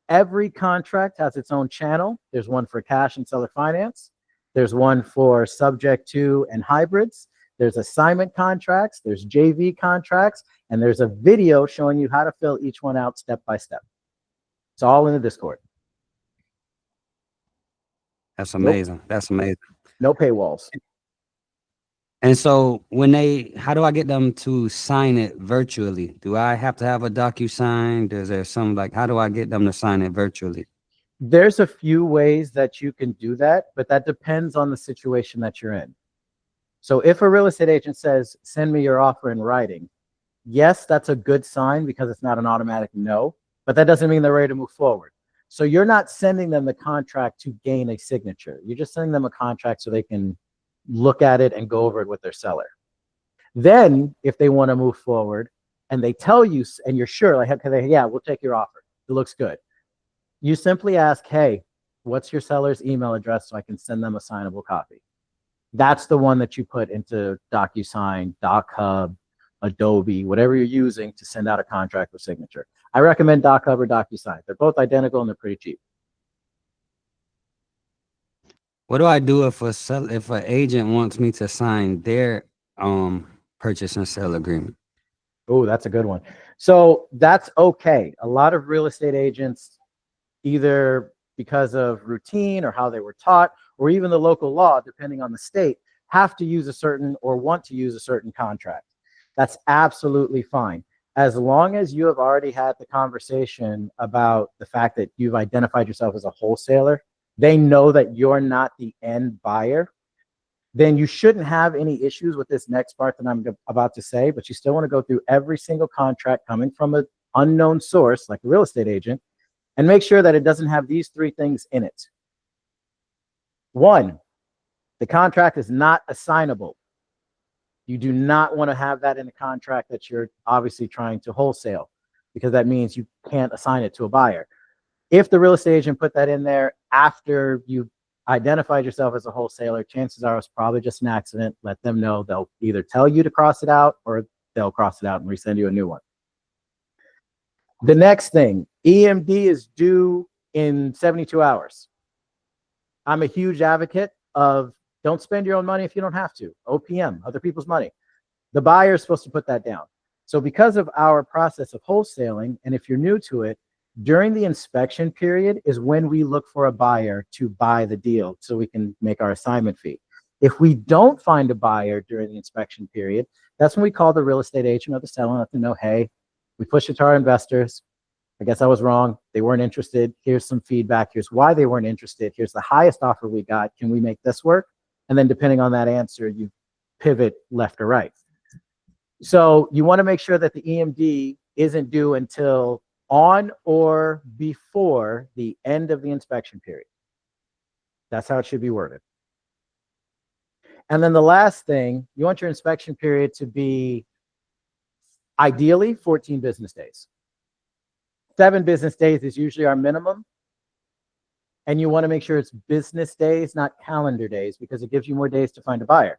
Every contract has its own channel. There's one for cash and seller finance. There's one for subject to and hybrids. There's assignment contracts. There's JV contracts. And there's a video showing you how to fill each one out step by step. It's all in the Discord. That's amazing. Nope. That's amazing. No paywalls. And so how do I get them to sign it virtually? Do I have to have a DocuSign? Is there some, like, how do I get them to sign it virtually? There's a few ways that you can do that, but that depends on the situation that you're in. So if a real estate agent says, send me your offer in writing, yes, that's a good sign because it's not an automatic no, but that doesn't mean they're ready to move forward. So you're not sending them the contract to gain a signature. You're just sending them a contract so they can look at it and go over it with their seller. Then if they want to move forward and they tell you, and you're sure, like, okay, yeah, we'll take your offer. It looks good. You simply ask, hey, what's your seller's email address so I can send them a signable copy? That's the one that you put into DocuSign, DocHub, Adobe, whatever you're using to send out a contract with signature. I recommend DocHub or DocuSign. They're both identical and they're pretty cheap. What do I do if an agent wants me to sign their purchase and sale agreement? Oh, that's a good one. So that's okay. A lot of real estate agents, either because of routine or how they were taught, or even the local law, depending on the state, have to use a certain or want to use a certain contract. That's absolutely fine. As long as you have already had the conversation about the fact that you've identified yourself as a wholesaler, they know that you're not the end buyer, then you shouldn't have any issues with this next part that I'm about to say, but you still want to go through every single contract coming from an unknown source, like a real estate agent, and make sure that it doesn't have these 3 things in it. 1, the contract is not assignable. You do not want to have that in the contract that you're obviously trying to wholesale, because that means you can't assign it to a buyer. If the real estate agent put that in there after you identified yourself as a wholesaler, chances are it's probably just an accident. Let them know. They'll either tell you to cross it out or they'll cross it out and resend you a new one. The next thing, EMD is due in 72 hours. I'm a huge advocate of don't spend your own money if you don't have to. OPM, other people's money. The buyer is supposed to put that down. So because of our process of wholesaling, and if you're new to it, during the inspection period is when we look for a buyer to buy the deal so we can make our assignment fee. If we don't find a buyer during the inspection period, that's when we call the real estate agent or the seller and let them know, hey, we pushed it to our investors. I guess I was wrong. They weren't interested. Here's some feedback. Here's why they weren't interested. Here's the highest offer we got. Can we make this work? And then depending on that answer, you pivot left or right. So you want to make sure that the EMD isn't due until on or before the end of the inspection period. That's how it should be worded. And then the last thing, you want your inspection period to be ideally 14 business days. 7 business days is usually our minimum. And you want to make sure it's business days, not calendar days, because it gives you more days to find a buyer.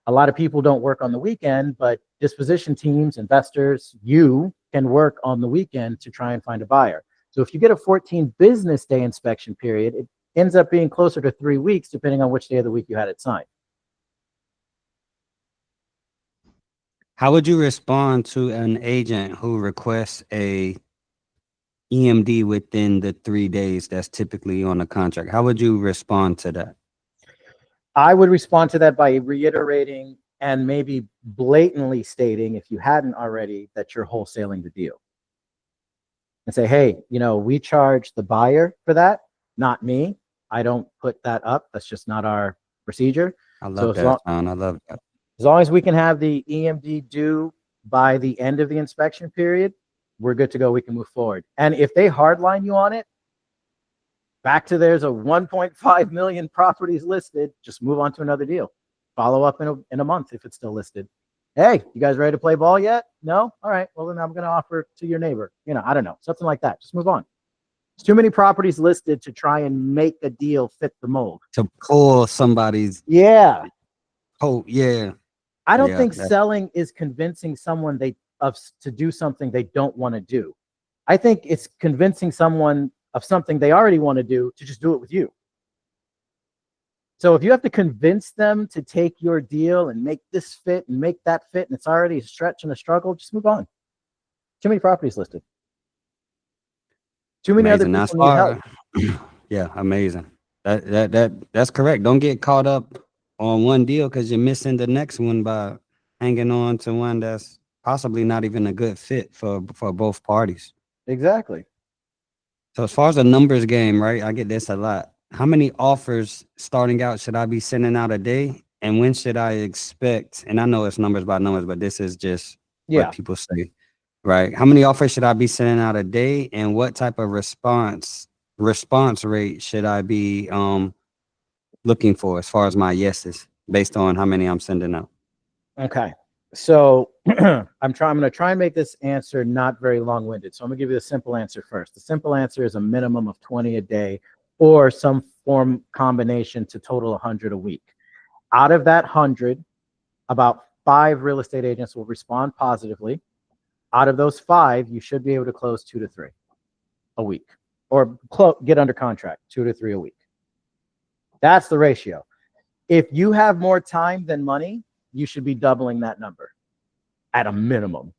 A lot of people don't work on the weekend, but disposition teams, investors, you can work on the weekend to try and find a buyer. So if you get a 14 business day inspection period, it ends up being closer to 3 weeks, depending on which day of the week you had it signed. How would you respond to an agent who requests a EMD within the 3 days that's typically on the contract? How would you respond to that? I would respond to that by reiterating and maybe blatantly stating, if you hadn't already, that you're wholesaling the deal. And say, hey, you know, we charge the buyer for that, not me. I don't put that up. That's just not our procedure. I love that, John. I love that. As long as we can have the EMD due by the end of the inspection period, we're good to go. We can move forward. And if they hardline you on it, back to there's a 1.5 million properties listed, just move on to another deal. Follow up in a month if it's still listed. Hey, you guys ready to play ball yet? No? All right. Well, then I'm going to offer to your neighbor. You know, I don't know. Something like that. Just move on. There's too many properties listed to try and make a deal fit the mold. To pull somebody's. Yeah. Oh, yeah. I don't think selling is convincing someone to do something they don't want to do. I think it's convincing someone of something they already want to do to just do it with you. So if you have to convince them to take your deal and make this fit and make that fit, and it's already a stretch and a struggle, just move on. Too many properties listed. Too many Amazing. other people need help. Yeah, amazing. That's correct. Don't get caught up on one deal because you're missing the next one by hanging on to one that's possibly not even a good fit for both parties. Exactly. So as far as the numbers game, right? I get this a lot. How many offers starting out should I be sending out a day? And when should I expect, and I know it's numbers by numbers, but this is just what people say, right? How many offers should I be sending out a day? And what type of response rate should I be looking for as far as my yeses based on how many I'm sending out? Okay. So I'm going to try and make this answer not very long-winded. So I'm gonna give you the simple answer first. The simple answer is a minimum of 20 a day or some form combination to total 100 a week. Out of that 100, about 5 real estate agents will respond positively. Out of those 5, you should be able to close 2 to 3 a week, or get under contract 2 to 3 a week. That's the ratio. If you have more time than money, you should be doubling that number at a minimum.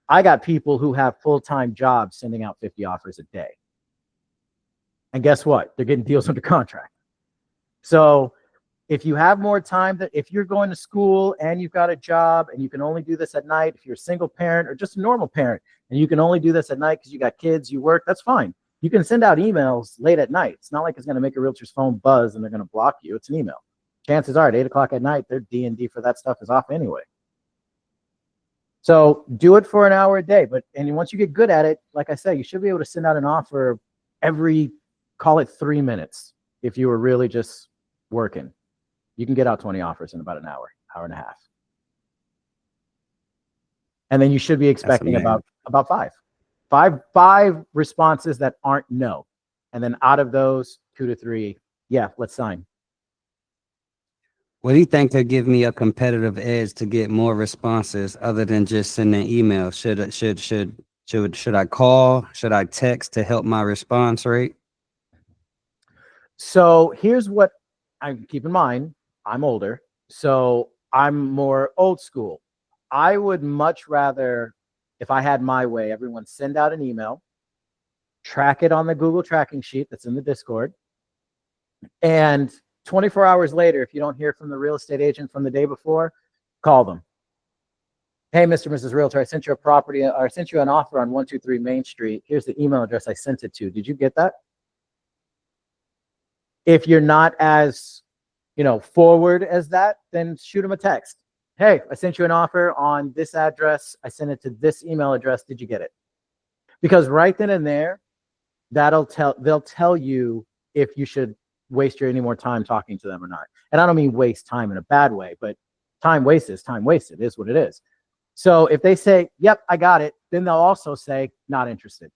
I got people who have full-time jobs sending out 50 offers a day. And guess what? They're getting deals under contract. So if you have more time, if you're going to school and you've got a job and you can only do this at night, if you're a single parent or just a normal parent and you can only do this at night because you got kids, you work, that's fine. You can send out emails late at night. It's not like it's going to make a realtor's phone buzz and they're going to block you. It's an email. Chances are at 8 o'clock at night, their D&D for that stuff is off anyway. So do it for an hour a day. And once you get good at it, like I said, you should be able to send out an offer every, call it 3 minutes. If you were really just working, you can get out 20 offers in about an hour and a half. And then you should be expecting about 5 responses that aren't no. And then out of those 2 to 3, yeah, let's sign. What do you think could give me a competitive edge to get more responses other than just sending emails? Should I call? Should I text to help my response rate? So here's what I keep in mind. I'm older, so I'm more old school. I would much rather, if I had my way, everyone send out an email, track it on the Google tracking sheet that's in the Discord, and 24 hours later, if you don't hear from the real estate agent from the day before, call them. Hey, Mr. and Mrs. Realtor, I sent you a property, or I sent you an offer on 123 Main Street. Here's the email address I sent it to. Did you get that? If you're not as, forward as that, then shoot them a text. Hey, I sent you an offer on this address. I sent it to this email address. Did you get it? Because right then and there, they'll tell you if you should waste any more time talking to them or not. And I don't mean waste time in a bad way, but time wasted is time wasted, is what it is. So if they say, yep, I got it, then they'll also say, not interested.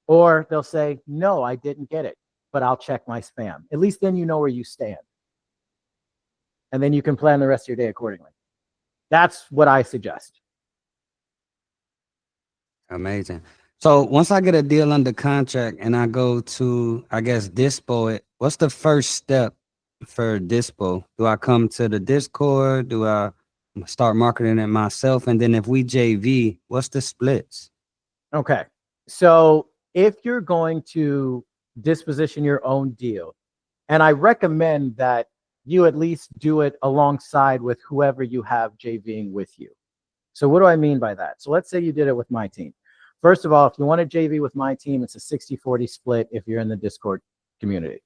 Or they'll say, no, I didn't get it, but I'll check my spam. At least then you know where you stand. And then you can plan the rest of your day accordingly. That's what I suggest. Amazing. So once I get a deal under contract and I go to, I guess, Dispo it, what's the first step for Dispo? Do I come to the Discord? Do I start marketing it myself? And then if we JV, what's the splits? Okay. So if you're going to disposition your own deal, and I recommend that you at least do it alongside with whoever you have JVing with you. So what do I mean by that? So let's say you did it with my team. First of all, if you want to JV with my team, it's a 60-40 split if you're in the Discord community.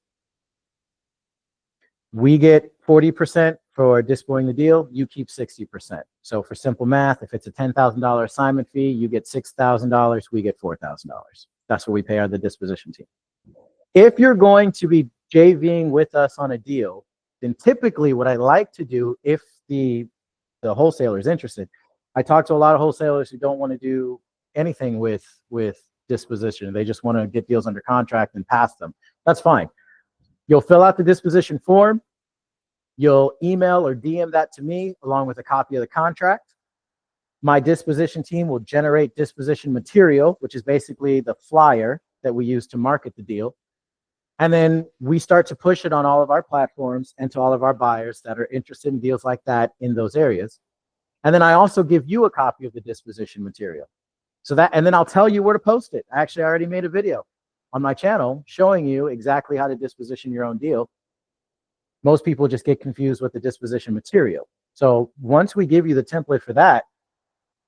We get 40% for dispoing the deal, you keep 60%. So for simple math, if it's a $10,000 assignment fee, you get $6,000, we get $4,000. That's what we pay the disposition team. If you're going to be JVing with us on a deal, then typically what I like to do, if the wholesaler is interested, I talk to a lot of wholesalers who don't want to do anything with disposition. They just want to get deals under contract and pass them. That's fine. You'll fill out the disposition form. You'll email or DM that to me along with a copy of the contract. My disposition team will generate disposition material, which is basically the flyer that we use to market the deal. And then we start to push it on all of our platforms and to all of our buyers that are interested in deals like that in those areas. And then I also give you a copy of the disposition material. And then I'll tell you where to post it. Actually, I already made a video on my channel showing you exactly how to disposition your own deal. Most people just get confused with the disposition material. So once we give you the template for that,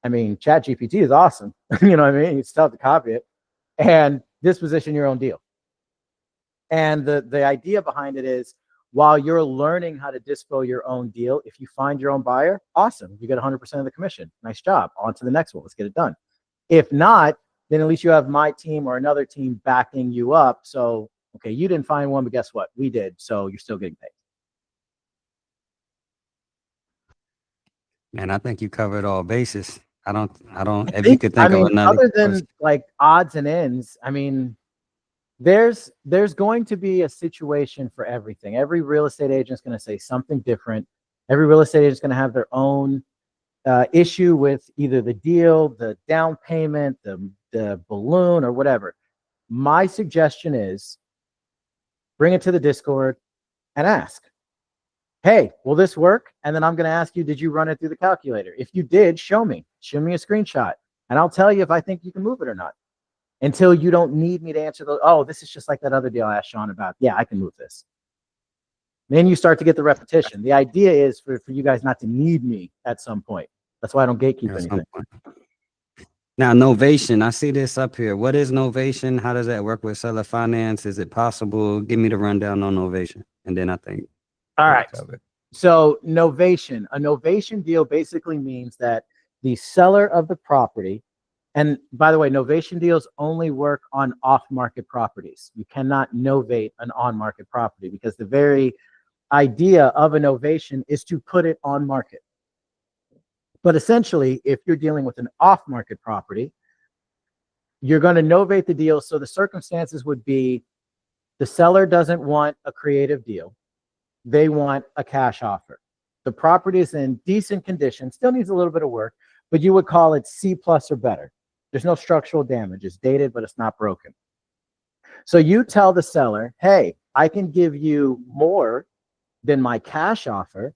I mean, ChatGPT is awesome. You know what I mean? You still have to copy it and disposition your own deal. And the idea behind it is, while you're learning how to dispo your own deal, if you find your own buyer, awesome. You get 100% of the commission. Nice job. On to the next one. Let's get it done. If not, then at least you have my team or another team backing you up. So, okay, you didn't find one, but guess what? We did. So you're still getting paid. Man, I think you covered all bases. I don't, if you could think of another. Other than like odds and ends, I mean, there's going to be a situation for everything. Every real estate agent is going to say something different. Every real estate agent is going to have their own issue with either the deal, the down payment, the balloon, or whatever. My suggestion is bring it to the Discord and ask, hey, will this work? And then I'm going to ask you, did you run it through the calculator? If you did, show me a screenshot, and I'll tell you if I think you can move it or not. Until you don't need me to answer this is just like that other deal I asked Sean about. Yeah, I can move this. Then you start to get the repetition. The idea is for you guys not to need me at some point. That's why I don't gatekeep anything. Now, Novation, I see this up here. What is Novation? How does that work with seller finance? Is it possible? Give me the rundown on Novation. And then I think. All right. So Novation, a Novation deal basically means that the seller of the property, and by the way, Novation deals only work on off-market properties. You cannot novate an on-market property because the very idea of a novation is to put it on market. But essentially, if you're dealing with an off-market property, you're going to novate the deal. So the circumstances would be the seller doesn't want a creative deal. They want a cash offer. The property is in decent condition, still needs a little bit of work, but you would call it C+ or better. There's no structural damage. It's dated, but it's not broken. So you tell the seller, hey, I can give you more than my cash offer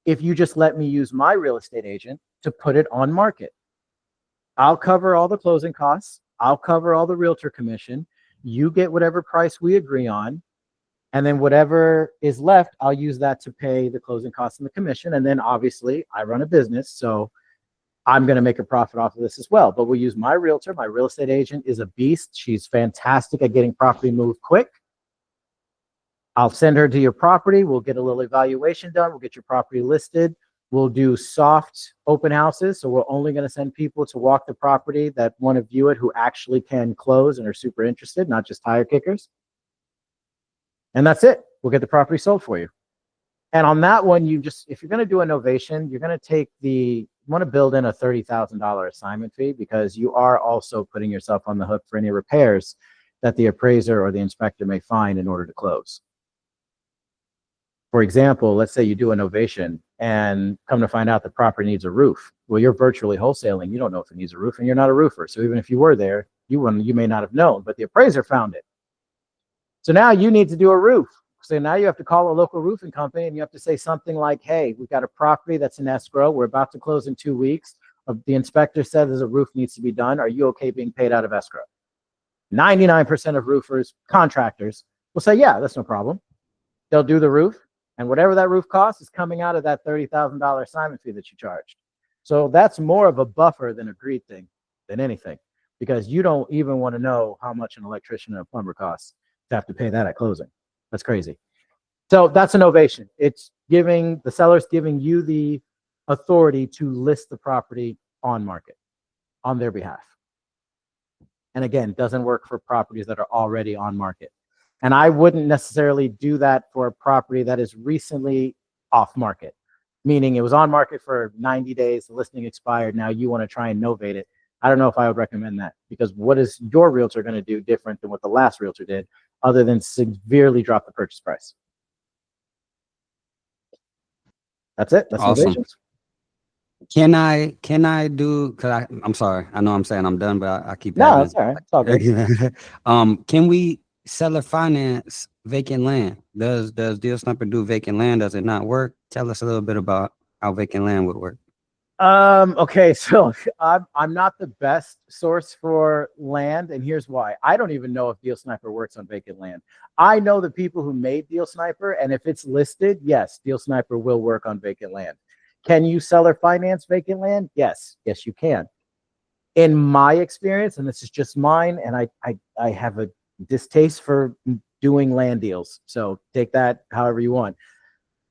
if you just let me use my real estate agent to put it on market. I'll cover all the closing costs. I'll cover all the realtor commission. You get whatever price we agree on. And then whatever is left, I'll use that to pay the closing costs and the commission. And then obviously I run a business, so I'm going to make a profit off of this as well. But we'll use my realtor. My real estate agent is a beast. She's fantastic at getting property moved quick. I'll send her to your property. We'll get a little evaluation done. We'll get your property listed. We'll do soft open houses. So we're only going to send people to walk the property that want to view it, who actually can close and are super interested, not just tire kickers. And that's it. We'll get the property sold for you. And on that one, if you're going to do a novation, you're going to you want to build in a $30,000 assignment fee, because you are also putting yourself on the hook for any repairs that the appraiser or the inspector may find in order to close. For example, let's say you do a novation and come to find out the property needs a roof. Well, you're virtually wholesaling. You don't know if it needs a roof, and you're not a roofer. So even if you were there, you may not have known, but the appraiser found it. So now you need to do a roof. So now you have to call a local roofing company, and you have to say something like, hey, we've got a property that's in escrow. We're about to close in 2 weeks. The inspector said there's a roof needs to be done. Are you okay being paid out of escrow? 99% of roofers, contractors, will say, yeah, that's no problem. They'll do the roof. And whatever that roof costs is coming out of that $30,000 assignment fee that you charged. So that's more of a buffer than a greed thing than anything, because you don't even want to know how much an electrician and a plumber costs to have to pay that at closing. That's crazy. So that's an novation. It's giving the sellers, giving you the authority to list the property on market on their behalf. And again, doesn't work for properties that are already on market. And I wouldn't necessarily do that for a property that is recently off market, meaning it was on market for 90 days, the listing expired, now you want to try and novate it. I don't know if I would recommend that, because what is your realtor going to do different than what the last realtor did, other than severely drop the purchase price? That's it. That's Awesome. novations. Can I do, cause I'm sorry, I know I'm saying I'm done, but I keep No, that's all right. It's all good. Can we seller finance vacant land? Does Deal Sniper do vacant land? Does it not work? Tell us a little bit about how vacant land would work. Okay, so I'm not the best source for land, and here's why. I don't even know if Deal Sniper works on vacant land. I know the people who made Deal Sniper, and if it's listed, yes, Deal Sniper will work on vacant land. Can you seller finance vacant land? Yes, you can. In my experience, and this is just mine, and I have a distaste for doing land deals, so take that however you want.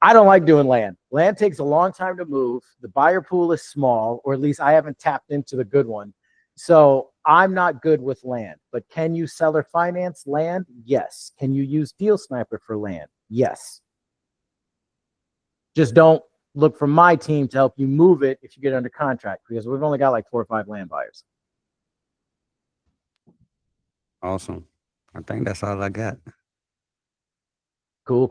I don't like doing land. Land takes a long time to move. The buyer pool is small, or at least I haven't tapped into the good one. So I'm not good with land. But can you seller finance land? Yes. Can you use Deal Sniper for land? Yes. Just don't look for my team to help you move it if you get under contract, because we've only got like 4 or 5 land buyers. Awesome. I think that's all I got. Cool.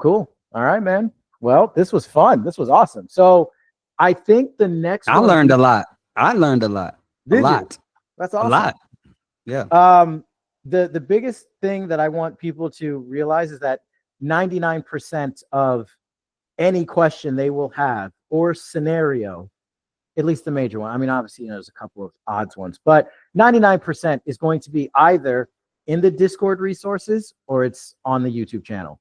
All right, man. Well, this was fun. This was awesome. So I think the next I learned a lot. I learned a lot. Did a lot. You? That's awesome. A lot. Yeah. The biggest thing that I want people to realize is that 99% of any question they will have or scenario, at least the major one, I mean, obviously, there's a couple of odds ones, but 99% is going to be either in the Discord resources or it's on the YouTube channel.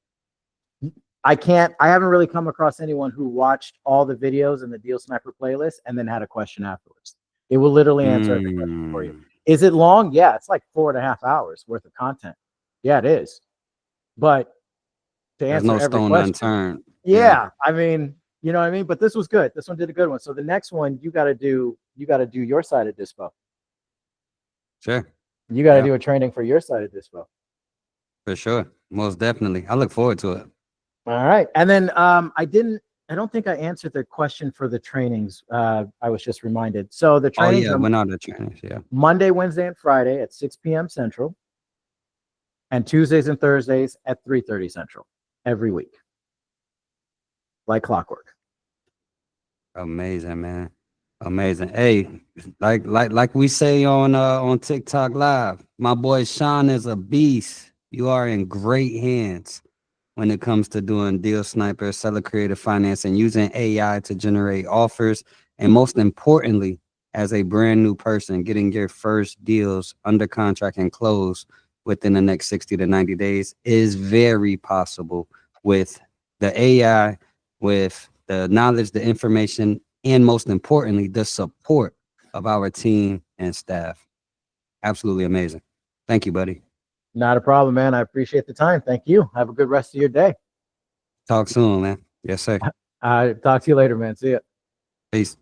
I haven't really come across anyone who watched all the videos in the Deal Sniper playlist and then had a question afterwards. It will literally answer every question for you. Is it long? Yeah, it's like 4.5 hours worth of content. Yeah, it is. But to answer every stone question, unturned. Yeah, I mean, you know what I mean? But this was good. This one did a good one. So the next one, you got to do your side of Dispo. Sure. You got to do a training for your side of Dispo. For sure. Most definitely. I look forward to it. All right. And then I don't think I answered the question for the trainings. I was just reminded. So the trainings went on the trainings, Monday, Wednesday, and Friday at 6 p.m. Central, and Tuesdays and Thursdays at 3:30 Central every week. Like clockwork. Amazing, man. Amazing. Hey, like we say on TikTok Live, my boy Sean is a beast. You are in great hands when it comes to doing Deal Sniper, seller creative financing, using AI to generate offers, and most importantly, as a brand new person, getting your first deals under contract and close within the next 60 to 90 days is very possible with the AI, with the knowledge, the information, and most importantly, the support of our team and staff. Absolutely amazing. Thank you, buddy. Not a problem, man. I appreciate the time. Thank you. Have a good rest of your day. Talk soon, man. Yes, sir. Talk to you later, man. See ya. Peace.